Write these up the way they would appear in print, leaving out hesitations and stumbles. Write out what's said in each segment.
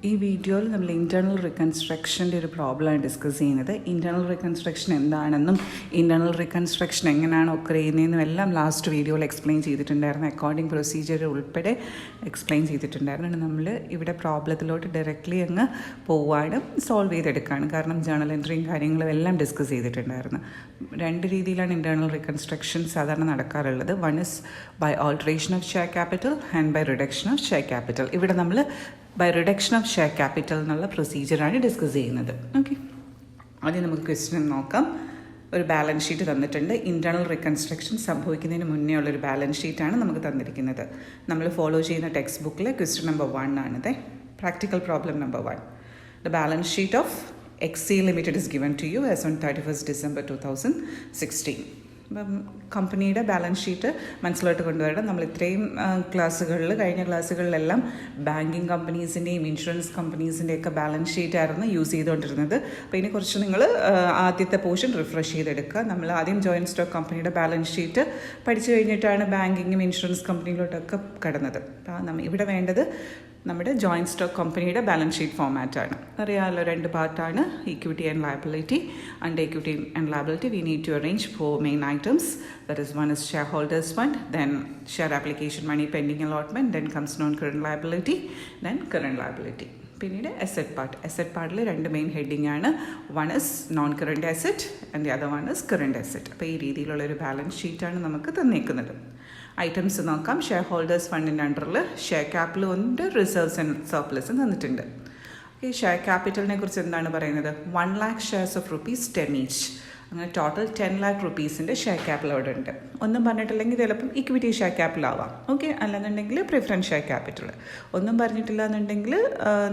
ഈ വീഡിയോയിൽ നമ്മൾ ഇൻറ്റേർണൽ റീകൺസ്ട്രക്ഷൻ്റെ ഒരു പ്രോബ്ലമാണ് ഡിസ്കസ് ചെയ്യുന്നത്. ഇൻറ്റേർണൽ റീകൺസ്ട്രക്ഷൻ എന്താണെന്നും ഇൻറ്റേർണൽ റീകൺസ്ട്രക്ഷൻ എങ്ങനെയാണ് ഒക്കർ ചെയ്യുന്നതെന്നും എല്ലാം ലാസ്റ്റ് വീഡിയോയിൽ എക്സ്പ്ലെയിൻ ചെയ്തിട്ടുണ്ടായിരുന്നു. അക്കോർഡിംഗ് പ്രൊസീജിയർ ഉൾപ്പെടെ എക്സ്പ്ലെയിൻ ചെയ്തിട്ടുണ്ടായിരുന്നു. നമ്മൾ ഇവിടെ പ്രോബ്ലത്തിലോട്ട് ഡയറക്റ്റ്ലി അങ്ങ് പോവാണ്, സോൾവ് ചെയ്തെടുക്കുകയാണ്. കാരണം ജേണൽ എൻട്രിയും കാര്യങ്ങളും എല്ലാം ഡിസ്കസ് ചെയ്തിട്ടുണ്ടായിരുന്നു. രണ്ട് രീതിയിലാണ് ഇൻറ്റേർണൽ റീകൺസ്ട്രക്ഷൻ സാധാരണ നടക്കാറുള്ളത്. One is by alteration of share capital and by reduction of share capital. ഇവിടെ നമ്മൾ by reduction of share capital എന്നുള്ള പ്രൊസീജിയറാണ് ഡിസ്കസ് ചെയ്യുന്നത്. ഓക്കെ, ആദ്യം നമുക്ക് ക്വസ്റ്റ്യൻ നോക്കാം. ഒരു ബാലൻസ് ഷീറ്റ് തന്നിട്ടുണ്ട്. ഇൻറ്റേർണൽ റീകൺസ്ട്രക്ഷൻ സംഭവിക്കുന്നതിന് മുന്നേ ഉള്ളൊരു ബാലൻസ് ഷീറ്റാണ് നമുക്ക് തന്നിരിക്കുന്നത്. നമ്മൾ ഫോളോ ചെയ്യുന്ന ടെക്സ്റ്റ് ബുക്കിലെ ക്വസ്റ്റ്യൻ നമ്പർ 1 ആണിത്. Practical problem number 1. The balance sheet of XY limited is given to you as on 31st December 2016. അപ്പം കമ്പനിയുടെ ബാലൻസ് ഷീറ്റ് മനസ്സിലോട്ട് കൊണ്ടുവരണം. നമ്മൾ ഇത്രയും കഴിഞ്ഞ ക്ലാസ്സുകളിലെല്ലാം ബാങ്കിങ് കമ്പനീസിൻ്റെയും ഇൻഷുറൻസ് കമ്പനീസിൻ്റെയൊക്കെ ബാലൻസ് ഷീറ്റായിരുന്നു യൂസ് ചെയ്തുകൊണ്ടിരുന്നത്. അപ്പോൾ ഇനി കുറച്ച് നിങ്ങൾ ആദ്യത്തെ പോർഷൻ റിഫ്രഷ് ചെയ്തെടുക്കുക. നമ്മൾ ആദ്യം ജോയിൻറ്റ് സ്റ്റോക്ക് കമ്പനിയുടെ ബാലൻസ് ഷീറ്റ് പഠിച്ചു കഴിഞ്ഞിട്ടാണ് ബാങ്കിങ്ങും ഇൻഷുറൻസ് കമ്പനിയിലോട്ടൊക്കെ കടന്നത്. അപ്പോൾ ഇവിടെ വേണ്ടത് നമ്മുടെ ജോയിൻറ്റ് സ്റ്റോക്ക് കമ്പനിയുടെ ബാലൻസ് ഷീറ്റ് ഫോമാറ്റാണ്. അറിയാമല്ലോ, 2 പാർട്ടാണ്, equity and liability. Under equity and liability we need to arrange 4 main items. That is, one is shareholders fund, then share application money pending allotment, then comes non-current liability, then current liability. പിന്നീട് asset പാർട്ടിൽ 2 main heading ആണ്. One is known current asset and the other one is current asset. അപ്പോൾ ഈ രീതിയിലുള്ളൊരു balance ഷീറ്റാണ് നമുക്ക് തന്നേക്കുന്നത്. Items നോക്കാം. Share holders ഫണ്ടിൻ്റെ അണ്ടറിൽ share capital ഉണ്ട്, റിസർവ്സ് ആൻഡ് സർപ്ലസും തന്നിട്ടുണ്ട്. ഈ ഷെയർ ക്യാപിറ്റലിനെ കുറിച്ച് എന്താണ് പറയുന്നത്? 1 lakh shares of ₹10 each. അങ്ങനെ ടോട്ടൽ 10 lakh rupeesൻ്റെ ഷെയർ ക്യാപിറ്റൽ അവിടെ ഉണ്ട്. ഒന്നും പറഞ്ഞിട്ടില്ലെങ്കിൽ ചിലപ്പം ഇക്വിറ്റി ഷെയർ ക്യാപിറ്റൽ ആവാം. ഓക്കെ, അല്ലെന്നുണ്ടെങ്കിൽ പ്രിഫറൻസ് ഷെയർ ക്യാപിറ്റൽ. ഒന്നും പറഞ്ഞിട്ടില്ല എന്നുണ്ടെങ്കിൽ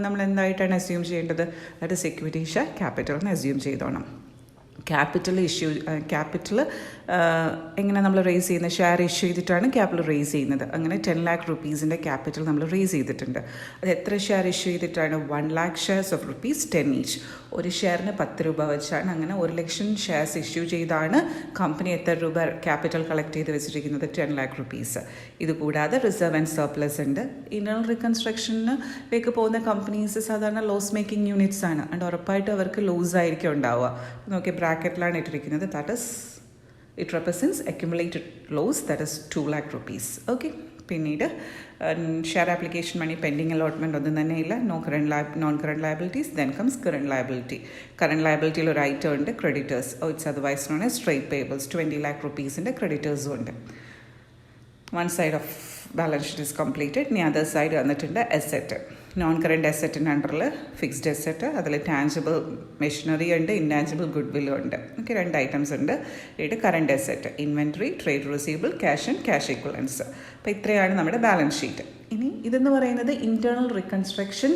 നമ്മൾ എന്തായിട്ടാണ് അസ്യൂം ചെയ്യേണ്ടത്? That is equity share capital എന്ന് അസ്യൂം ചെയ്തോണം. ക്യാപിറ്റൽ എങ്ങനെ നമ്മൾ റേസ് ചെയ്യുന്നത്? ഷെയർ ഇഷ്യൂ ചെയ്തിട്ടാണ് ക്യാപിറ്റൽ റേസ് ചെയ്യുന്നത്. അങ്ങനെ 10 lakh rupeesൻ്റെ ക്യാപിറ്റൽ നമ്മൾ റേസ് ചെയ്തിട്ടുണ്ട്. അത് എത്ര ഷെയർ ഇഷ്യൂ ചെയ്തിട്ടാണ്? 1 lakh shares of ₹10 each. ഒരു ഷെയറിന് 10 രൂപ വെച്ചാണ്. അങ്ങനെ 1 ലക്ഷം ഷെയർസ് ഇഷ്യൂ ചെയ്താണ് കമ്പനി എത്ര രൂപ ക്യാപിറ്റൽ കളക്ട് ചെയ്ത് വെച്ചിരിക്കുന്നത്? 10 lakh rupees. ഇതുകൂടാതെ റിസർവ് ആൻഡ് സർപ്ലസ് ഉണ്ട്. ഇൻറ്റേർണൽ റീകൺസ്ട്രക്ഷനിലേക്ക് പോകുന്ന കമ്പനീസ് സാധാരണ ലോസ് മേക്കിംഗ് യൂണിറ്റ്സ് ആണ്. അതുകൊണ്ട് ഉറപ്പായിട്ടും അവർക്ക് ലോസ് ആയിരിക്കും ഉണ്ടാവുക. നോക്കി ബ്രാക്കറ്റിലാണ് ഇട്ടിരിക്കുന്നത്. That is it represents accumulated loss, that is 2 lakh rupees. Okay, പിന്നീട് share application money pending allotment ഒന്നും തന്നെ ഇല്ല. Non current liabilities. Then comes current liability. Current ലയബിലിറ്റിയിൽ ഒരു ഐറ്റം ഉണ്ട്, creditors. It's otherwise known as trade payables. 20 lakh rupeesൻ്റെ ക്രെഡിറ്റേഴ്സും ഉണ്ട്. One side of balance sheet is completed. ഇനി അതർ സൈഡ് വന്നിട്ടുണ്ട് അസറ്റ്. നോൺ കറണ്ട് അസറ്റിൻ്റെ അണ്ടറിൽ ഫിക്സ്ഡ് അസറ്റ്, അതിൽ ടാഞ്ചിബിൾ മെഷീനറി ഉണ്ട്, ഇൻടാഞ്ചിബിൾ ഗുഡ് വില്ലും ഉണ്ട്. ഓക്കെ, 2 items ഉണ്ട്. ഇത് current asset, inventory, trade receivable, cash and cash ഇക്വലൻസ്. അപ്പോൾ ഇത്രയാണ് നമ്മുടെ ബാലൻസ് ഷീറ്റ്. ഇനി ഇതെന്ന് പറയുന്നത് ഇൻറ്റേർണൽ റീകൺസ്ട്രക്ഷൻ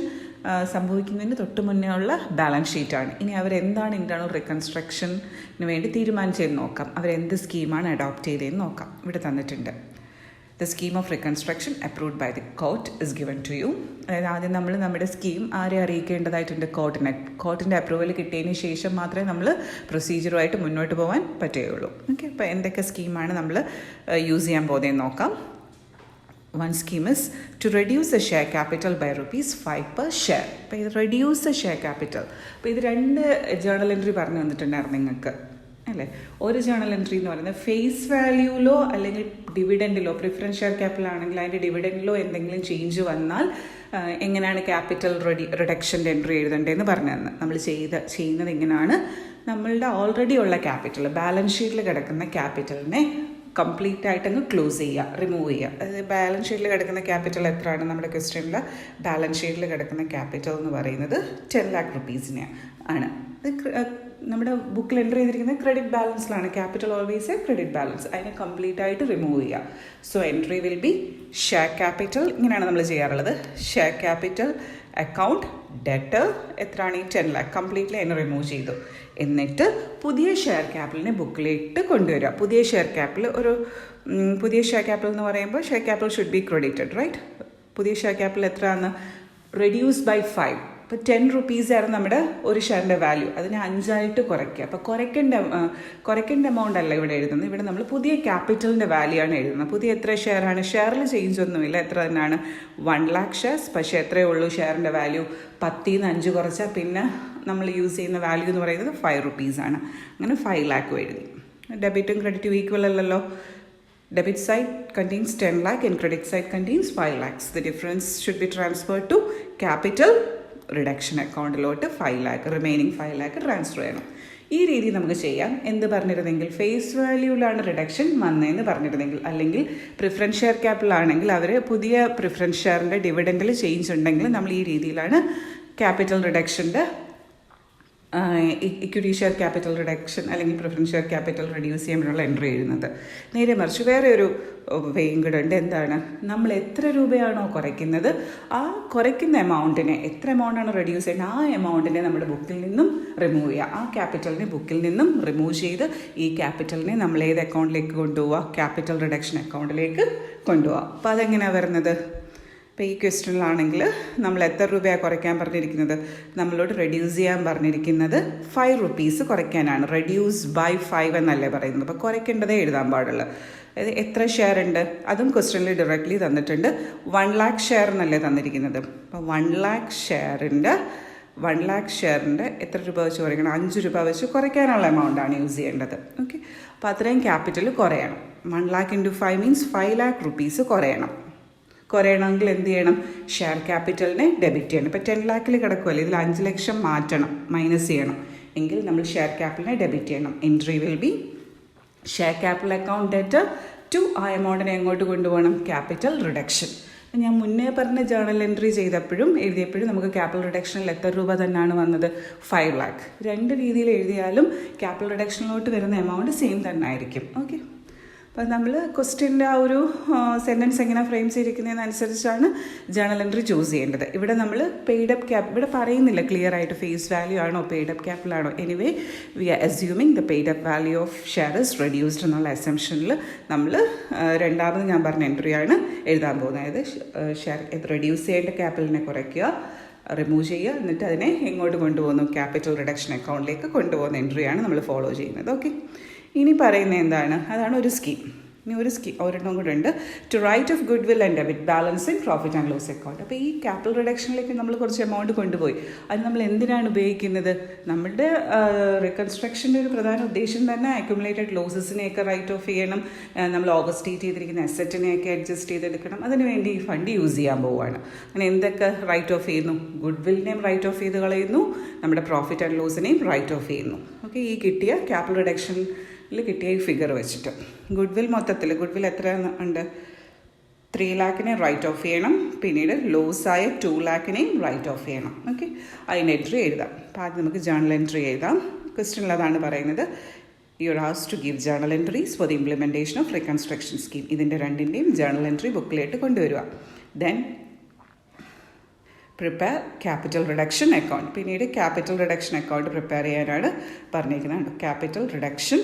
സംഭവിക്കുന്നതിന് തൊട്ട് മുന്നേ ഉള്ള ബാലൻസ് ഷീറ്റാണ്. ഇനി അവരെന്താണ് ഇൻറ്റേർണൽ റീകൺസ്ട്രക്ഷന് വേണ്ടി തീരുമാനിച്ചതെന്ന് നോക്കാം. അവരെന്ത് സ്കീമാണ് അഡോപ്റ്റ് ചെയ്തതെന്ന് നോക്കാം. ഇവിടെ തന്നിട്ടുണ്ട്. The scheme of reconstruction approved by the court is given to you. അതായത് ആദ്യം നമ്മൾ നമ്മുടെ സ്കീം ആരെ അറിയിക്കേണ്ടതായിട്ടുണ്ട്? കോർട്ടിൻ്റെ അപ്രൂവൽ കിട്ടിയതിന് ശേഷം മാത്രമേ നമ്മൾ പ്രൊസീജിയറുമായിട്ട് മുന്നോട്ട് പോകാൻ പറ്റുകയുള്ളൂ. ഓക്കെ, അപ്പോൾ എന്തൊക്കെ സ്കീമാണ് നമ്മൾ യൂസ് ചെയ്യാൻ പോകുന്നതെന്ന് നോക്കാം. One scheme is to reduce the share capital by ₹5 per share. അപ്പോൾ ഇത് reduce the share capital. അപ്പോൾ ഇത് 2 ജേർണൽ എൻട്രി പറഞ്ഞു തന്നിട്ടുണ്ടായിരുന്നു നിങ്ങൾക്ക് അല്ലേ? ഒരു ജേർണൽ എൻട്രി എന്ന് പറയുന്നത് ഫേസ് വാല്യൂലോ അല്ലെങ്കിൽ ഡിവിഡൻഡിലോ, പ്രിഫറൻസ് ഷെയർ ക്യാപിറ്റൽ ആണെങ്കിൽ അതിൻ്റെ ഡിവിഡൻഡിലോ എന്തെങ്കിലും ചേഞ്ച് വന്നാൽ എങ്ങനെയാണ് ക്യാപിറ്റൽ റിഡക്ഷൻ്റെ എൻട്രി എഴുതേണ്ടതെന്ന് പറഞ്ഞു തന്നെ. നമ്മൾ ചെയ്യുന്നത് ഇങ്ങനെയാണ്. നമ്മളുടെ ഓൾറെഡി ഉള്ള ക്യാപിറ്റൽ, ബാലൻസ് ഷീറ്റിൽ കിടക്കുന്ന ക്യാപിറ്റലിനെ കംപ്ലീറ്റ് ആയിട്ട് അങ്ങ് ക്ലോസ് ചെയ്യുക, റിമൂവ് ചെയ്യുക. അതായത് ബാലൻസ് ഷീറ്റിൽ കിടക്കുന്ന ക്യാപിറ്റൽ എത്രയാണ്? നമ്മുടെ ക്വസ്റ്റ്യനിൽ ബാലൻസ് ഷീറ്റിൽ കിടക്കുന്ന ക്യാപിറ്റൽ എന്ന് പറയുന്നത് 10 lakh rupeesനെ ആണ്. നമ്മുടെ ബുക്കിൽ എൻ്റർ ചെയ്തിരിക്കുന്നത് ക്രെഡിറ്റ് ബാലൻസിലാണ്. Capital always a credit balance. അതിനെ കംപ്ലീറ്റ് ആയിട്ട് റിമൂവ് ചെയ്യുക. So entry will be share capital. ഇങ്ങനെയാണ് നമ്മൾ ചെയ്യാറുള്ളത്. ഷെയർ ക്യാപിറ്റൽ അക്കൗണ്ട് ഡെറ്റർ എത്രയാണ്? ഈ 10 lakh കംപ്ലീറ്റ്ലി അതിനെ റിമൂവ് ചെയ്തു. എന്നിട്ട് പുതിയ ഷെയർ ക്യാപിറ്റലിനെ ബുക്കിലേക്ക് കൊണ്ടുവരിക. പുതിയ ഷെയർ ക്യാപിറ്റൽ എന്ന് പറയുമ്പോൾ share capital should be credited, right? പുതിയ ഷെയർ ക്യാപിറ്റൽ എത്രയാണ്? Reduce by 5. അപ്പോൾ 10 റുപ്പീസായിരുന്നു നമ്മുടെ ഒരു ഷെയറിൻ്റെ വാല്യൂ. അതിനെ 5 കുറയ്ക്കുക. അപ്പോൾ കുറയ്ക്കേണ്ട എമൗണ്ട് അല്ല ഇവിടെ എഴുതുന്നത്. ഇവിടെ നമ്മൾ പുതിയ ക്യാപിറ്റലിൻ്റെ വാല്യൂ ആണ് എഴുതുന്നത്. പുതിയ എത്ര ഷെയറാണ്? ഷെയറിൽ ചേഞ്ച് ഒന്നുമില്ല, എത്ര തന്നെയാണ് 1 lakh ഷെയർസ്. പക്ഷേ എത്രയേ ഉള്ളൂ ഷെയറിൻ്റെ വാല്യൂ? 10 ൽ 5 കുറച്ചാൽ പിന്നെ നമ്മൾ യൂസ് ചെയ്യുന്ന വാല്യൂ എന്ന് പറയുന്നത് 5 റുപ്പീസാണ്. അങ്ങനെ 5 lakh എഴുതി. ഡെബിറ്റും ക്രെഡിറ്റും ഈക്വൽ അല്ലല്ലോ. Debit side contains 10 lakh and credit side contains 5 lakhs. The difference should be transferred to capital reduction account. 5 lakh, remaining 5 lakh transfer ചെയ്യണം. ഈ രീതി നമുക്ക് ചെയ്യാം. എന്ത് പറഞ്ഞിരുന്നെങ്കിൽ ഫേസ് വാല്യൂവിലാണ് റിഡക്ഷൻ വന്നതെന്ന് പറഞ്ഞിരുന്നെങ്കിൽ, അല്ലെങ്കിൽ പ്രിഫറൻസ് ഷെയർ ക്യാപിറ്റലാണെങ്കിൽ അവർ പുതിയ പ്രിഫറൻസ് ഷെയറിൻ്റെ ഡിവിഡൻഡിൽ ചേഞ്ച് ഉണ്ടെങ്കിൽ നമ്മൾ ഈ രീതിയിലാണ് ക്യാപിറ്റൽ റിഡക്ഷൻ്റെ ഇക്വിറ്റി ഷെയർ ക്യാപിറ്റൽ റിഡക്ഷൻ അല്ലെങ്കിൽ പ്രിഫറൻസ് ഷെയർ ക്യാപിറ്റൽ റെഡ്യൂസ് ചെയ്യാനുള്ള എൻട്രി എഴുതുന്നത്. നേരെ മറിച്ച് വേറെ ഒരു വേയും കൂടെ ഉണ്ട്. എന്താണ്? നമ്മൾ എത്ര രൂപയാണോ കുറയ്ക്കുന്നത്, ആ കുറയ്ക്കുന്ന എമൗണ്ടിനെ, എത്ര എമൗണ്ടാണ് റെഡ്യൂസ് ചെയ്യുന്നത്, ആ എമൗണ്ടിനെ നമ്മുടെ ബുക്കിൽ നിന്നും റിമൂവ് ചെയ്യുക. ആ ക്യാപിറ്റലിനെ ബുക്കിൽ നിന്നും റിമൂവ് ചെയ്ത് ഈ ക്യാപിറ്റലിനെ നമ്മൾ ഏത് അക്കൗണ്ടിലേക്ക് കൊണ്ടുപോവുക? ക്യാപിറ്റൽ റിഡക്ഷൻ അക്കൗണ്ടിലേക്ക് കൊണ്ടുപോവുക. അപ്പോൾ അതെങ്ങനെയാണ് വരുന്നത്? ഇപ്പോൾ ഈ ക്വസ്റ്റ്യനിലാണെങ്കിൽ നമ്മൾ എത്ര രൂപയാണ് കുറയ്ക്കാൻ പറഞ്ഞിരിക്കുന്നത്? നമ്മളോട് റെഡ്യൂസ് ചെയ്യാൻ പറഞ്ഞിരിക്കുന്നത് 5 റുപ്പീസ് കുറയ്ക്കാനാണ്. റെഡ്യൂസ് ബൈ 5 എന്നല്ലേ പറയുന്നത്. അപ്പോൾ കുറയ്ക്കേണ്ടതേ എഴുതാൻ പാടുള്ളൂ. അതായത് എത്ര ഷെയർ ഉണ്ട് അതും ക്വസ്റ്റ്യനിൽ ഡയറക്റ്റ്ലി തന്നിട്ടുണ്ട്. 1 lakh ഷെയർ എന്നല്ലേ തന്നിരിക്കുന്നത്. അപ്പോൾ 1 lakh ഷെയറിൻ്റെ എത്ര രൂപ വെച്ച് കുറയ്ക്കണം? 5 രൂപ വെച്ച് കുറയ്ക്കാനുള്ള എമൗണ്ടാണ് യൂസ് ചെയ്യേണ്ടത്. ഓക്കെ, അപ്പോൾ അത്രയും ക്യാപിറ്റൽ കുറയണം. 1 lakh × 5 മീൻസ് 5 lakh റുപ്പീസ് കുറയണമെങ്കിൽ എന്ത് ചെയ്യണം? ഷെയർ ക്യാപിറ്റലിനെ ഡെബിറ്റ് ചെയ്യണം. ഇപ്പോൾ 10 lakhൽ കിടക്കുമല്ലോ, ഇതിൽ 5 ലക്ഷം മാറ്റണം, മൈനസ് ചെയ്യണം. എങ്കിൽ നമ്മൾ ഷെയർ ക്യാപിറ്റലിനെ ഡെബിറ്റ് ചെയ്യണം. Entry will be share capital account ഡെറ്റ് ടു ആ എമൗണ്ടിനെ എങ്ങോട്ട് കൊണ്ടുപോകണം? Capital reduction. ഞാൻ മുന്നേ പറഞ്ഞ ജേർണൽ എൻട്രി ചെയ്തപ്പോഴും എഴുതിയപ്പോഴും നമുക്ക് ക്യാപിറ്റൽ റിഡക്ഷനിൽ എത്ര രൂപ തന്നെയാണ് വന്നത്? 5 lakh. രണ്ട് രീതിയിൽ എഴുതിയാലും ക്യാപിറ്റൽ റിഡക്ഷനിലോട്ട് വരുന്ന എമൗണ്ട് സെയിം തന്നെ ആയിരിക്കും. ഓക്കെ, അപ്പോൾ നമ്മൾ ക്വസ്റ്റ്യൻ്റെ ആ ഒരു സെൻറ്റൻസ് എങ്ങനെ ഫ്രെയിം ചെയ്തിരിക്കുന്നതിനനുസരിച്ചാണ് ജേർണൽ എൻട്രി ചൂസ് ചെയ്യേണ്ടത്. ഇവിടെ നമ്മൾ പെയ്ഡ് അപ്പ് ക്യാപ് ഇവിടെ പറയുന്നില്ല ക്ലിയർ ആയിട്ട് ഫേസ് വാല്യൂ ആണോ പെയ്ഡ് അപ്പ് ക്യാപിറ്റലാണോ. Anyway we are assuming the paid up value of share is reduced എന്നുള്ള അസംഷനിൽ നമ്മൾ രണ്ടാമത് ഞാൻ പറഞ്ഞ എൻട്രിയാണ് എഴുതാൻ പോകുന്നത്. അതായത് ഷെയർ റെഡ്യൂസ് ചെയ്യേണ്ട ക്യാപിറ്റലിനെ കുറയ്ക്കുക, റിമൂവ് ചെയ്യുക, എന്നിട്ട് അതിനെ എങ്ങോട്ട് കൊണ്ടുപോകുന്നു? ക്യാപിറ്റൽ റിഡക്ഷൻ അക്കൗണ്ടിലേക്ക് കൊണ്ടുപോകുന്ന എൻട്രിയാണ് നമ്മൾ ഫോളോ ചെയ്യുന്നത്. ഓക്കെ, ഇനി പറയുന്നത് എന്താണ്? അതാണ് ഒരു സ്കീം. ഇനി ഒരെണ്ണം കൂടെ ഉണ്ട്. To write off goodwill and debit balance in profit and loss account. അപ്പോൾ ഈ ക്യാപിറ്റൽ റിഡക്ഷനിലേക്ക് നമ്മൾ കുറച്ച് എമൗണ്ട് കൊണ്ടുപോയി. അത് നമ്മൾ എന്തിനാണ് ഉപയോഗിക്കുന്നത്? നമ്മുടെ റീകൺസ്ട്രക്ഷൻ്റെ ഒരു പ്രധാന ഉദ്ദേശം തന്നെ അക്യുമുലേറ്റഡ് ലോസസിനെയൊക്കെ റൈറ്റ് ഓഫ് ചെയ്യണം, നമ്മൾ ഓവർസ്റ്റേറ്റ് ചെയ്തിരിക്കുന്ന അസറ്റിനെയൊക്കെ അഡ്ജസ്റ്റ് ചെയ്തെടുക്കണം. അതിനുവേണ്ടി ഈ ഫണ്ട് യൂസ് ചെയ്യാൻ പോവുകയാണ്. അങ്ങനെ എന്തൊക്കെ റൈറ്റ് ഓഫ് ചെയ്യുന്നു? ഗുഡ് വില്ലിനെയും റൈറ്റ് ഓഫ് ചെയ്ത് കളയുന്നു, നമ്മുടെ പ്രോഫിറ്റ് ആൻഡ് ലോസിനെയും റൈറ്റ് ഓഫ് ചെയ്യുന്നു. ഓക്കെ, ഈ കിട്ടിയ ക്യാപിറ്റൽ റിഡക്ഷൻ കിട്ടിയ ഈ ഫിഗർ വെച്ചിട്ട് ഗുഡ് വിൽ മൊത്തത്തിൽ എത്ര ഉണ്ട്? 3 lakhനെ റൈറ്റ് ഓഫ് ചെയ്യണം. പിന്നീട് ലോസായ 2 lakhനെയും റൈറ്റ് ഓഫ് ചെയ്യണം. ഓക്കെ, അതിൻ്റെ എൻട്രി എഴുതാം. അപ്പോൾ ആദ്യം നമുക്ക് ജേർണൽ എൻട്രി എഴുതാം. ക്വസ്റ്റ്യനിൽ അതാണ് പറയുന്നത്. You are asked to give journal entries for the implementation of reconstruction scheme. ഇതിൻ്റെ രണ്ടിൻ്റെയും ജേർണൽ എൻട്രി ബുക്കിലേക്ക് കൊണ്ടുവരിക. Then prepare capital reduction account. പിന്നീട് ക്യാപിറ്റൽ റിഡക്ഷൻ അക്കൗണ്ട് പ്രിപ്പയർ ചെയ്യാനാണ് പറഞ്ഞിരിക്കുന്നത്. ക്യാപിറ്റൽ റിഡക്ഷൻ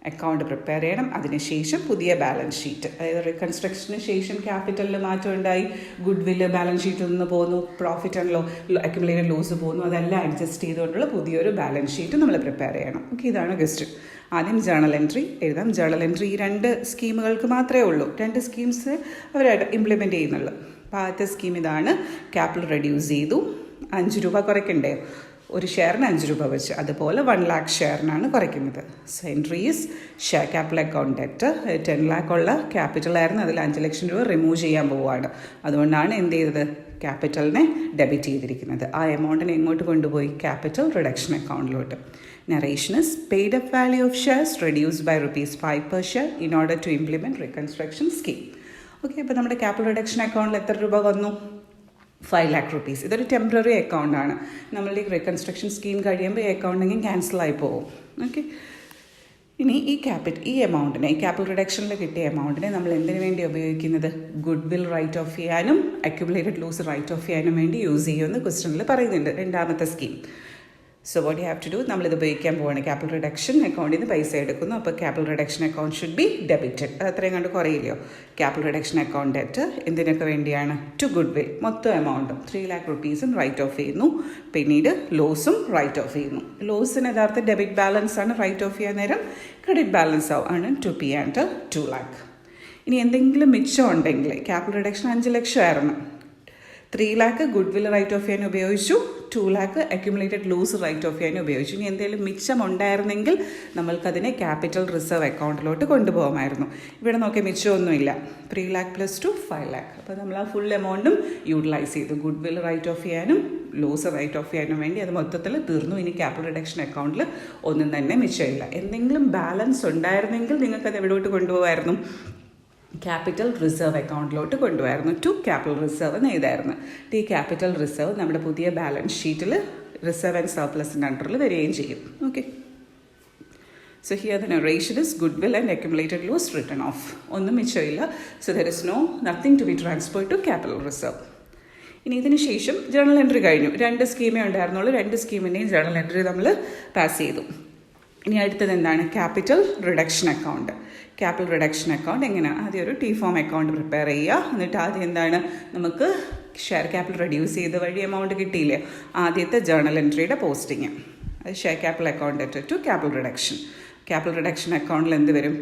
അക്കൗണ്ട് പ്രിപ്പയർ ചെയ്യണം. അതിനുശേഷം പുതിയ ബാലൻസ് ഷീറ്റ്, അതായത് റീകൺസ്ട്രക്ഷന് ശേഷം ക്യാപിറ്റലിൽ മാറ്റം ഉണ്ടായി, ഗുഡ് വില്ല് ബാലൻസ് ഷീറ്റിൽ നിന്ന് പോകുന്നു, പ്രോഫിറ്റ് ആൻഡ് അക്യുമുലേറ്റഡ് ലോസ് പോകുന്നു, അതെല്ലാം അഡ്ജസ്റ്റ് ചെയ്തുകൊണ്ടുള്ള പുതിയൊരു ബാലൻസ് ഷീറ്റ് നമ്മൾ പ്രിപ്പയർ ചെയ്യണം. ഓക്കെ, ഇതാണ് ക്വസ്റ്റ്യൻ. ആദ്യം ജേർണൽ എൻട്രി എഴുതാം. ജേർണൽ എൻട്രി ഈ 2 സ്കീമുകൾക്ക് മാത്രമേ ഉള്ളൂ. 2 സ്കീംസ് അവർ ഇംപ്ലിമെൻറ്റ് ചെയ്യുന്നുള്ളൂ. അപ്പോൾ ആദ്യത്തെ സ്കീം ഇതാണ്. ക്യാപിറ്റൽ റെഡ്യൂസ് ചെയ്തു, 5 രൂപ കുറയ്ക്കണ്ടേ? ഒരു ഷെയറിന് 5 രൂപ വെച്ച്. അതുപോലെ 1 lakh ഷെയറിനാണ് കുറയ്ക്കുന്നത്. So entry is share capital account debt. 10 lakh ഉള്ള ക്യാപിറ്റലായിരുന്നു, അതിൽ 5 ലക്ഷം രൂപ റിമൂവ് ചെയ്യാൻ പോവുകയാണ്. അതുകൊണ്ടാണ് എന്ത് ചെയ്തത്? ക്യാപിറ്റലിനെ ഡെബിറ്റ് ചെയ്തിരിക്കുന്നത്. ആ എമൗണ്ടിനെ എങ്ങോട്ട് കൊണ്ടുപോയി? ക്യാപിറ്റൽ റിഡക്ഷൻ അക്കൗണ്ടിലോട്ട്. Narration is paid up value of shares reduced by ₹5 per share in order to implement reconstruction scheme. Okay, അപ്പോൾ നമ്മുടെ ക്യാപിറ്റൽ റിഡക്ഷൻ അക്കൗണ്ടിൽ എത്ര രൂപ വന്നു? 5 lakh rupees. ഇതൊരു ടെമ്പററി അക്കൗണ്ടാണ്. നമ്മളുടെ ഈ റീകൺസ്ട്രക്ഷൻ സ്കീം കഴിയുമ്പോൾ ഈ അക്കൗണ്ടെങ്കിൽ ക്യാൻസലായി പോകും. ഓക്കെ, ഇനി ഈ എമൗണ്ടിനെ, ഈ ക്യാപിറ്റൽ റിഡക്ഷനിൽ കിട്ടിയ എമൗണ്ടിനെ നമ്മൾ എന്തിനു വേണ്ടി ഉപയോഗിക്കുന്നത്? ഗുഡ് വിൽ റൈറ്റ് ഓഫ് ചെയ്യാനും അക്യുമുലേറ്റഡ് ലോസ് റൈറ്റ് ഓഫ് ചെയ്യാനും വേണ്ടി യൂസ് ചെയ്യുമെന്ന് ക്വസ്റ്റ്യനിൽ പറയുന്നുണ്ട്. രണ്ടാമത്തെ scheme so what you have to do, നമ്മളിത് ഉപയോഗിക്കാൻ പോവാണ്. ക്യാപിറ്റൽ റിഡക്ഷൻ അക്കൗണ്ടിൽ നിന്ന് പൈസ എടുക്കുന്നു. അപ്പോൾ capital reduction account should be debited. അത് അത്രയും കണ്ട് കുറയില്ലയോ? ക്യാപിറ്റൽ റിഡക്ഷൻ അക്കൗണ്ട് ഡെറ്റ് എന്തിനൊക്കെ വേണ്ടിയാണ്? To goodwill. മൊത്തം എമൗണ്ടും 3 lakh rupees റൈറ്റ് ഓഫ് ചെയ്യുന്നു. പിന്നീട് ലോസും റൈറ്റ് ഓഫ് ചെയ്യുന്നു. ലോസിന് യഥാർത്ഥ ഡെബിറ്റ് ബാലൻസ് ആണ്, റൈറ്റ് ഓഫ് ചെയ്യാൻ നേരം ക്രെഡിറ്റ് ബാലൻസ് ആണ് 2p and 2 lakh. ഇനി എന്തെങ്കിലും മിച്ചം ഉണ്ടെങ്കിൽ, ക്യാപിറ്റൽ റിഡക്ഷൻ 5 ലക്ഷം ആയിരുന്നു, 3 lakh goodwill write off ചെയ്യാൻ ഉപയോഗിച്ചു, 2 lakh accumulated loss write off ചെയ്യാൻ ഉപയോഗിച്ചു. ഇനി എന്തെങ്കിലും മിച്ചം ഉണ്ടായിരുന്നെങ്കിൽ നമ്മൾക്കതിനെ ക്യാപിറ്റൽ റിസർവ് അക്കൗണ്ടിലോട്ട് കൊണ്ടുപോകാമായിരുന്നു. ഇവിടെ നോക്കിയാൽ മിച്ചമൊന്നുമില്ല. 3 lakh + 2 5 lakh. അപ്പോൾ നമ്മൾ ആ ഫുൾ എമൗണ്ടും യൂട്ടിലൈസ് ചെയ്തു. ഗുഡ് വിൽ റൈറ്റ് ഓഫ് ചെയ്യാനും ലോസ് റൈറ്റ് ഓഫ് ചെയ്യാനും വേണ്ടി അത് മൊത്തത്തിൽ തീർന്നു. ഇനി ക്യാപിറ്റൽ റിഡക്ഷൻ അക്കൗണ്ടിൽ ഒന്നും തന്നെ മിച്ചമില്ല. എന്തെങ്കിലും ബാലൻസ് ഉണ്ടായിരുന്നെങ്കിൽ നിങ്ങൾക്കത് എവിടോട്ട് കൊണ്ടുപോകാമായിരുന്നു? ക്യാപിറ്റൽ റിസർവ് അക്കൗണ്ടിലോട്ട് കൊണ്ടുപോയായിരുന്നു. ടു ക്യാപിറ്റൽ റിസർവ് എന്ന് എഴുതായിരുന്നു. ഈ ക്യാപിറ്റൽ റിസർവ് നമ്മുടെ പുതിയ ബാലൻസ് ഷീറ്റിൽ റിസർവ് ആൻഡ് സർപ്ലസിൻ്റെ അണ്ടറിൽ വരികയും ചെയ്യും. Okay, so here the narration is goodwill and accumulated loss written off. ഒന്നും മിച്ചമില്ല. So there is nothing to be transfer to capital reserve. ഇനി ഇതിന് ശേഷം ജേർണൽ എൻട്രി കഴിഞ്ഞു. 2 സ്കീമേ ഉണ്ടായിരുന്നുള്ളൂ. 2 സ്കീമിൻ്റെയും ജേർണൽ എൻട്രി നമ്മൾ പാസ് ചെയ്തു. ഇനി അടുത്തത് എന്താണ്? Capital reduction account. Capital reduction account എങ്ങനെയാണ്? ആദ്യം ഒരു ടി ഫോം അക്കൗണ്ട് പ്രിപ്പയർ ചെയ്യുക. എന്നിട്ട് ആദ്യം എന്താണ്, നമുക്ക് ഷെയർ ക്യാപിറ്റൽ റെഡ്യൂസ് ചെയ്ത വഴി എമൗണ്ട് കിട്ടിയില്ലേ, ആദ്യത്തെ ജേർണൽ എൻട്രിയുടെ പോസ്റ്റിങ്, അത് share capital account to capital reduction. Capital reduction അക്കൗണ്ടിൽ എന്ത് വരും?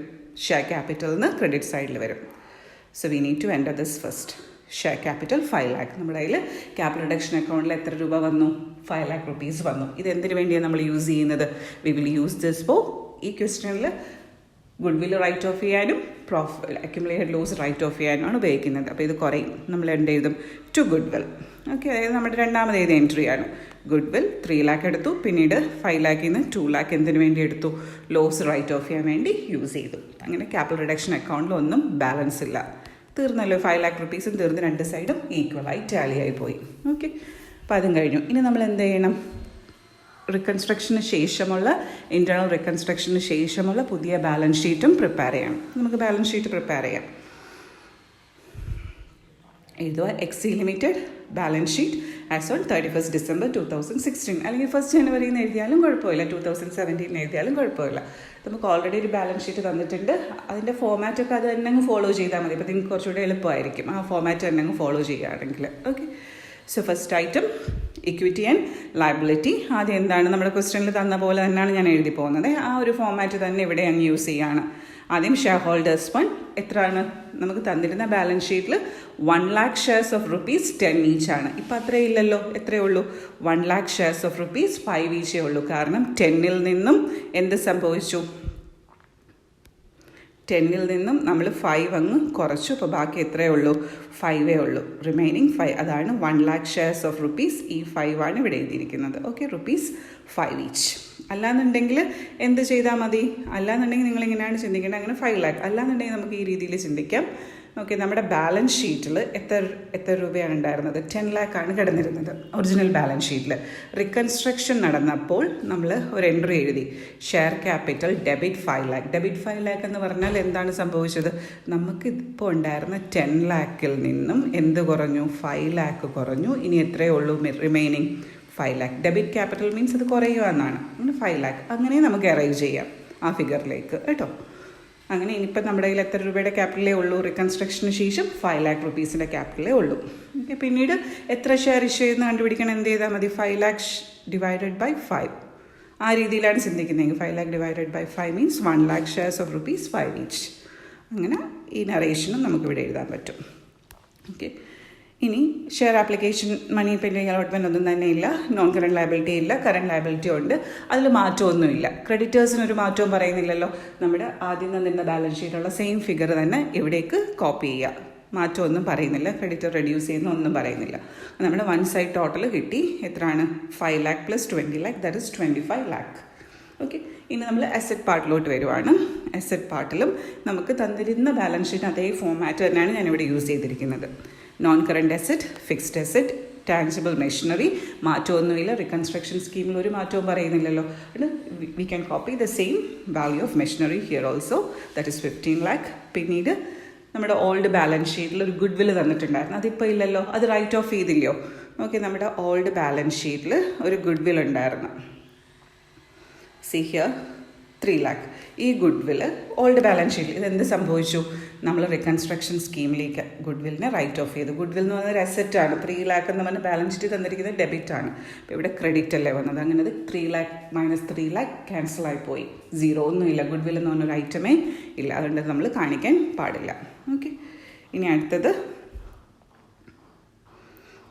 ഷെയർ ക്യാപിറ്റലിൽ നിന്ന് ക്രെഡിറ്റ് സൈഡിൽ വരും. So we need to enter this first. Share capital 5 lakh. നമ്മുടെ കയ്യിൽ ക്യാപിറ്റൽ റിഡക്ഷൻ അക്കൗണ്ടിൽ എത്ര രൂപ വന്നു? 5 lakh rupees വന്നു. ഇത് എന്തിനു വേണ്ടിയാണ് നമ്മൾ യൂസ് ചെയ്യുന്നത്? We will use this four, ഈ ക്വസ്റ്റ്യനിൽ ഗുഡ് വിൽ റൈറ്റ് ഓഫ് ചെയ്യാനും അക്യുമുലേറ്റഡ് ലോസ് റൈറ്റ് ഓഫ് ചെയ്യാനുമാണ് ഉപയോഗിക്കുന്നത്. അപ്പോൾ ഇത് കുറയും. നമ്മൾ എന്ത് എഴുതും? To good will. ഓക്കെ, അതായത് നമ്മുടെ രണ്ടാമത് ഏത് എൻട്രിയാണ്? ഗുഡ് വിൽ 3 lakh എടുത്തു. പിന്നീട് 5 lakhൽ നിന്ന് 2 lakh എന്തിനു വേണ്ടി എടുത്തു? ലോസ് റൈറ്റ് ഓഫ് ചെയ്യാൻ വേണ്ടി യൂസ് ചെയ്തു. അങ്ങനെ ക്യാപിറ്റൽ റിഡക്ഷൻ അക്കൗണ്ടിൽ ഒന്നും ബാലൻസ് ഇല്ല. തീർന്നല്ലോ. 5 lakh rupees തീർന്ന് 2 സൈഡും ഈക്വലായി ടാലിയായി പോയി. ഓക്കെ, അപ്പോൾ അതും കഴിഞ്ഞു. ഇനി നമ്മൾ എന്ത് ചെയ്യണം? റിക്കൺസ്ട്രക്ഷന് ശേഷമുള്ള, ഇൻറ്റേർണൽ റിക്കൺസ്ട്രക്ഷന് ശേഷമുള്ള പുതിയ ബാലൻസ് ഷീറ്റും പ്രിപ്പയർ ചെയ്യണം. നമുക്ക് ബാലൻസ് ഷീറ്റ് പ്രിപ്പയർ ചെയ്യാം. എഴുതുക, XY limited balance sheet as on 31st December 2016. അല്ലെങ്കിൽ 1st January എന്ന് എഴുതിയാലും കുഴപ്പമില്ല, 2017 എഴുതിയാലും കുഴപ്പമില്ല. നമുക്ക് ഓൾറെഡി ഒരു ബാലൻസ് ഷീറ്റ് തന്നിട്ടുണ്ട്. അതിൻ്റെ ഫോമാറ്റൊക്കെ അത് തന്നെ അങ്ങ് ഫോളോ ചെയ്താൽ മതി. അപ്പോൾ നിങ്ങൾക്ക് കുറച്ചുകൂടെ എളുപ്പമായിരിക്കും ആ ഫോമാറ്റ് തന്നെ അങ്ങ് ഫോളോ ചെയ്യുകയാണെങ്കിൽ. Okay, so first item equity and liability. ആദ്യം എന്താണ്, നമ്മുടെ ക്വസ്റ്റ്യനിൽ തന്ന പോലെ തന്നെയാണ് ഞാൻ എഴുതി പോകുന്നത്. ആ ഒരു ഫോമാറ്റ് തന്നെ ഇവിടെ അങ്ങ് യൂസ് ചെയ്യുകയാണ്. ആദ്യം ഷെയർ ഹോൾഡേഴ്സ് ഫണ്ട് എത്രയാണ്? നമുക്ക് തന്നിരുന്ന ബാലൻസ് ഷീറ്റിൽ 1 lakh shares of rupees 10 each ആണ്. ഇപ്പം അത്രയേ ഇല്ലല്ലോ. എത്രയേ ഉള്ളൂ? 1 lakh shares of rupees 5 each ഉള്ളൂ. കാരണം 10ൽ നിന്നും എന്ത് സംഭവിച്ചു? 10ൽ നിന്നും നമ്മൾ 5 അങ്ങ് കുറച്ചു. അപ്പോൾ ബാക്കി എത്രയേ ഉള്ളൂ? 5 ഉള്ളൂ. റിമൈനിങ് 5. അതാണ് 1 lakh shares of rupees. ഈ 5 ആണ് ഇവിടെ എഴുതിയിരിക്കുന്നത്. Okay, rupees 5 each. അല്ലാന്നുണ്ടെങ്കിൽ എന്ത് ചെയ്താൽ മതി? അല്ലാന്നുണ്ടെങ്കിൽ നിങ്ങളിങ്ങനെയാണ് ചിന്തിക്കേണ്ടത്, അങ്ങനെ 5 lakh. അല്ലാന്നുണ്ടെങ്കിൽ നമുക്ക് ഈ രീതിയിൽ ചിന്തിക്കാം. ഓക്കെ, നമ്മുടെ ബാലൻസ് ഷീറ്റിൽ എത്ര രൂപയാണ് ഉണ്ടായിരുന്നത്? 10 lakh ആണ് കിടന്നിരുന്നത് ഒറിജിനൽ ബാലൻസ് ഷീറ്റിൽ. റിക്കൺസ്ട്രക്ഷൻ നടന്നപ്പോൾ നമ്മൾ ഒരു എൻട്രി എഴുതി, share capital debit 5 lakh. Debit 5 lakh എന്ന് പറഞ്ഞാൽ എന്താണ് സംഭവിച്ചത്? നമുക്ക് ഇപ്പോൾ ഉണ്ടായിരുന്ന 10 lakhൽ നിന്നും എന്ത് കുറഞ്ഞു? 5 lakh കുറഞ്ഞു. ഇനി എത്രയേ ഉള്ളൂ remaining? 5 lakh. Debit capital means അത് കുറയുക എന്നാണ്. അങ്ങനെ 5 lakh അങ്ങനെ നമുക്ക് അറൈവ് ചെയ്യാം ആ ഫിഗറിലേക്ക് കേട്ടോ. അങ്ങനെ ഇനിയിപ്പോൾ നമ്മുടെ കയ്യിൽ എത്ര രൂപയുടെ ക്യാപിറ്റലേ ഉള്ളൂ? റിക്കൺസ്ട്രക്ഷന് ശേഷം 5 lakh rupeesൻ്റെ ക്യാപിറ്റലേ ഉള്ളൂ. ഓക്കെ, പിന്നീട് എത്ര ഷെയർ ഇഷ്യൂ ചെയ്യുന്ന കണ്ടുപിടിക്കണം. എന്ത് ചെയ്താൽ മതി? 5 lakh divided by 5. ആ രീതിയിലാണ് ചിന്തിക്കുന്നതെങ്കിൽ 5 lakh divided by 5 means 1 lakh shares of rupees 5 each. അങ്ങനെ ഈ നറേഷനും നമുക്കിവിടെ എഴുതാൻ പറ്റും. ഓക്കെ, ഇനി share application money pending allotment ഒന്നും തന്നെ ഇല്ല. നോൺ കറണ്ട് ലയബിലിറ്റി ഇല്ല, കറണ്ട് ലയബിലിറ്റി ഉണ്ട്. അതിൽ മാറ്റമൊന്നുമില്ല. ക്രെഡിറ്റേഴ്സിനൊരു മാറ്റവും പറയുന്നില്ലല്ലോ. നമ്മുടെ ആദ്യം തന്നിരുന്ന ബാലൻസ് ഷീറ്റുള്ള സെയിം ഫിഗർ തന്നെ ഇവിടേക്ക് കോപ്പി ചെയ്യുക. മാറ്റമൊന്നും പറയുന്നില്ല. ക്രെഡിറ്റർ റെഡ്യൂസ് ചെയ്യുന്ന ഒന്നും പറയുന്നില്ല. നമ്മുടെ 1 സൈഡ് ടോട്ടൽ കിട്ടി. എത്രയാണ്? 5 lakh + 20 lakh, that is 25 lakh. Okay, ഇനി നമ്മൾ അസറ്റ് പാർട്ടിലോട്ട് വരുവാണ്. അസറ്റ് പാർട്ടിലും നമുക്ക് തന്നിരുന്ന ബാലൻസ് ഷീറ്റ് അതേ ഫോമാറ്റ് തന്നെയാണ് ഞാനിവിടെ യൂസ് ചെയ്തിരിക്കുന്നത്. Non current asset, fixed asset, tangible machinery, മാറ്റമൊന്നുമില്ല. റിക്കൺസ്ട്രക്ഷൻ സ്കീമിൽ ഒരു മാറ്റവും പറയുന്നില്ലല്ലോ. We can copy the same value of machinery here also, that is 15 lakh. പിന്നീട് നമ്മുടെ ഓൾഡ് ബാലൻസ് ഷീറ്റിൽ ഒരു ഗുഡ് വിൽ തന്നിട്ടുണ്ടായിരുന്നു. അതിപ്പോൾ ഇല്ലല്ലോ, അത് റൈറ്റ് ഓഫ് ചെയ്തില്ലയോ? ഓക്കെ, നമ്മുടെ ഓൾഡ് ബാലൻസ് ഷീറ്റിൽ ഒരു ഗുഡ് വിൽ ഉണ്ടായിരുന്നു. C here 3 lakh. ഈ ഗുഡ് വില്ല് ഓൾഡ് ബാലൻസ് ഷീറ്റിൽ ഇതെന്ത് സംഭവിച്ചു? നമ്മൾ റീകൺസ്ട്രക്ഷൻ സ്കീമിലേക്ക് ഗുഡ് വില്ലിനെ റൈറ്റ് ഓഫ് ചെയ്തു. ഗുഡ് വിൽ എന്ന് പറയുന്നത് ഒരു അസെറ്റാണ്. 3 lakh എന്ന് പറഞ്ഞാൽ ബാലൻസ് ഷീറ്റ് തന്നിരിക്കുന്നത് ഡെബിറ്റ് ആണ്. അപ്പോൾ ഇവിടെ ക്രെഡിറ്റ് അല്ലേ വന്നത്. അങ്ങനെ അത് 3 lakh മൈനസ് 3 lakh ക്യാൻസൽ ആയിപ്പോയി. 0 ഒന്നുമില്ല. ഗുഡ് വിൽ എന്ന് പറഞ്ഞൊരു ഐറ്റമേ ഇല്ല. അതുകൊണ്ട് നമ്മൾ കാണിക്കാൻ പാടില്ല. ഓക്കെ, ഇനി അടുത്തത്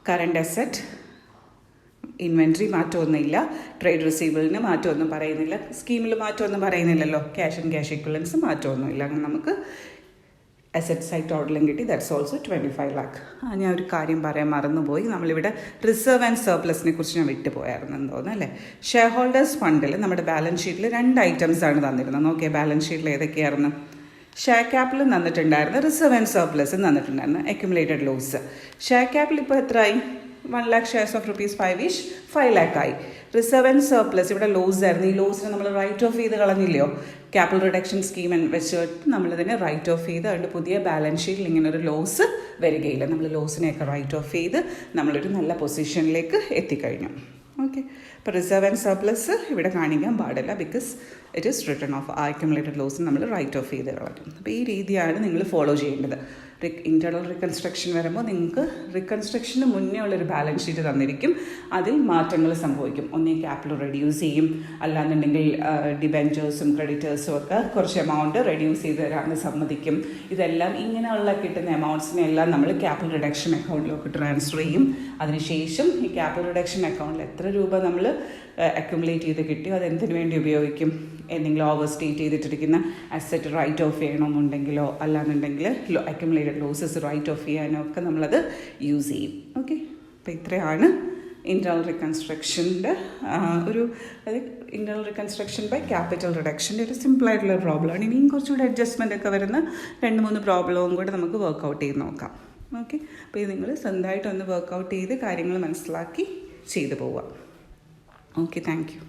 കറണ്ട് അസറ്റ്. ഇൻവെൻട്രി മാറ്റമൊന്നുമില്ല. ട്രേഡ് റിസീവബിളിന് മാറ്റമൊന്നും പറയുന്നില്ല. സ്കീമിൽ മാറ്റമൊന്നും പറയുന്നില്ലല്ലോ. ക്യാഷ് ആൻഡ് ക്യാഷ് ഇക്വലൻസ് മാറ്റമൊന്നുമില്ല. അങ്ങനെ നമുക്ക് അസറ്റ് സൈഡ് ടോട്ടലും കിട്ടി. That's also 25 lakh. ഞാൻ ഒരു കാര്യം പറയാൻ മറന്നുപോയി. നമ്മളിവിടെ റിസർവ് ആൻഡ് സർപ്ലസിനെ കുറിച്ച് ഞാൻ വിട്ടുപോയായിരുന്നു എന്ന് തോന്നുന്നു അല്ലേ. ഷെയർ ഹോൾഡേഴ്സ് ഫണ്ടിൽ നമ്മുടെ ബാലൻസ് ഷീറ്റിൽ 2 items ആണ് തന്നിരുന്നത്. നോക്കിയേ ബാലൻസ് ഷീറ്റിൽ ഏതൊക്കെയായിരുന്നു? ഷെയർ ക്യാപിറ്റൽ തന്നിട്ടുണ്ടായിരുന്നു, റിസർവ് ആൻഡ് സർപ്ലസ് തന്നിട്ടുണ്ടായിരുന്നു, അക്യുമുലേറ്റഡ് ലോസ്. ഷെയർ ക്യാപിറ്റൽ ഇപ്പോൾ എത്രയായി? 1 lakh shares of ₹5 each, 5 lakh ആയി. റിസർവ് ആൻഡ് സർപ്ലസ് ഇവിടെ ലോസ് ആയിരുന്നു. ഈ ലോസിനെ നമ്മൾ റൈറ്റ് ഓഫ് ചെയ്ത് കളഞ്ഞില്ലയോ? ക്യാപിറ്റൽ റിഡക്ഷൻ സ്കീം വെച്ചിട്ട് നമ്മളിതിനെ റൈറ്റ് ഓഫ് ചെയ്ത് അതുകൊണ്ട് പുതിയ ബാലൻസ് ഷീറ്റിൽ ഇങ്ങനെ ഒരു ലോസ് വരികയില്ല. നമ്മൾ ലോസിനെയൊക്കെ റൈറ്റ് ഓഫ് ചെയ്ത് നമ്മളൊരു നല്ല പൊസിഷനിലേക്ക് എത്തിക്കഴിഞ്ഞു. ഓക്കെ, അപ്പോൾ റിസർവ് ആൻഡ് സർപ്ലസ് ഇവിടെ കാണിക്കാൻ പാടില്ല. Because it is return of accumulated loss നമ്മൾ റൈറ്റ് ഓഫ് ചെയ്ത് കളഞ്ഞു. അപ്പോൾ ഈ രീതിയാണ് നിങ്ങൾ ഫോളോ ചെയ്യേണ്ടത്. ഇൻറ്റേർണൽ റീകൺസ്ട്രക്ഷൻ വരുമ്പോൾ നിങ്ങൾക്ക് റീകൺസ്ട്രക്ഷന് മുന്നേ ഉള്ളൊരു ബാലൻസ് ഷീറ്റ് തന്നിരിക്കും. അതിൽ മാറ്റങ്ങൾ സംഭവിക്കും. ഒന്നേ ക്യാപിറ്റൽ റെഡ്യൂസ് ചെയ്യും, അല്ലാന്നുണ്ടെങ്കിൽ ഡിബെഞ്ചേഴ്സും ക്രെഡിറ്റേഴ്സും ഒക്കെ കുറച്ച് എമൗണ്ട് റെഡ്യൂസ് ചെയ്ത് തരാമെന്ന് സമ്മതിക്കും. ഇതെല്ലാം ഇങ്ങനെയുള്ള കിട്ടുന്ന എമൗണ്ട്സിനെ എല്ലാം നമ്മൾ ക്യാപിറ്റൽ റിഡക്ഷൻ അക്കൗണ്ടിലേക്ക് ട്രാൻസ്ഫർ ചെയ്യും. അതിനുശേഷം ഈ ക്യാപിറ്റൽ റിഡക്ഷൻ അക്കൗണ്ടിൽ എത്ര രൂപ നമ്മൾ അക്യുമുലേറ്റ് ചെയ്ത് കിട്ടിയോ അതെന്തിനു വേണ്ടി ഉപയോഗിക്കും? എന്തെങ്കിലും ഓവർ സ്റ്റേറ്റ് ചെയ്തിട്ടിരിക്കുന്ന അസറ്റ് റൈറ്റ് ഓഫ് ചെയ്യണമെന്നുണ്ടെങ്കിലോ അല്ലാന്നുണ്ടെങ്കിൽ അക്യുമുലേറ്റഡ് ലോസസ് റൈറ്റ് ഓഫ് ചെയ്യാനോ ഒക്കെ നമ്മളത് യൂസ് ചെയ്യും. ഓക്കെ, അപ്പോൾ ഇത്രയാണ് ഇൻറ്റേർണൽ റീകൺസ്ട്രക്ഷൻ്റെ ഒരു ഇൻറ്റേർണൽ റീകൺസ്ട്രക്ഷൻ ബൈ ക്യാപിറ്റൽ റിഡക്ഷൻ്റെ ഒരു സിമ്പിളായിട്ടുള്ള പ്രോബ്ലമാണ്. ഇനിയും കുറച്ചുകൂടി അഡ്ജസ്റ്റ്മെൻ്റ് ഒക്കെ വരുന്ന 2-3 പ്രോബ്ലവും കൂടെ നമുക്ക് വർക്കൗട്ട് ചെയ്ത് നോക്കാം. ഓക്കെ, അപ്പോൾ ഇത് നിങ്ങൾ സ്വന്തമായിട്ടൊന്ന് വർക്കൗട്ട് ചെയ്ത് കാര്യങ്ങൾ മനസ്സിലാക്കി ചെയ്തു പോവുക. Okay, thank you.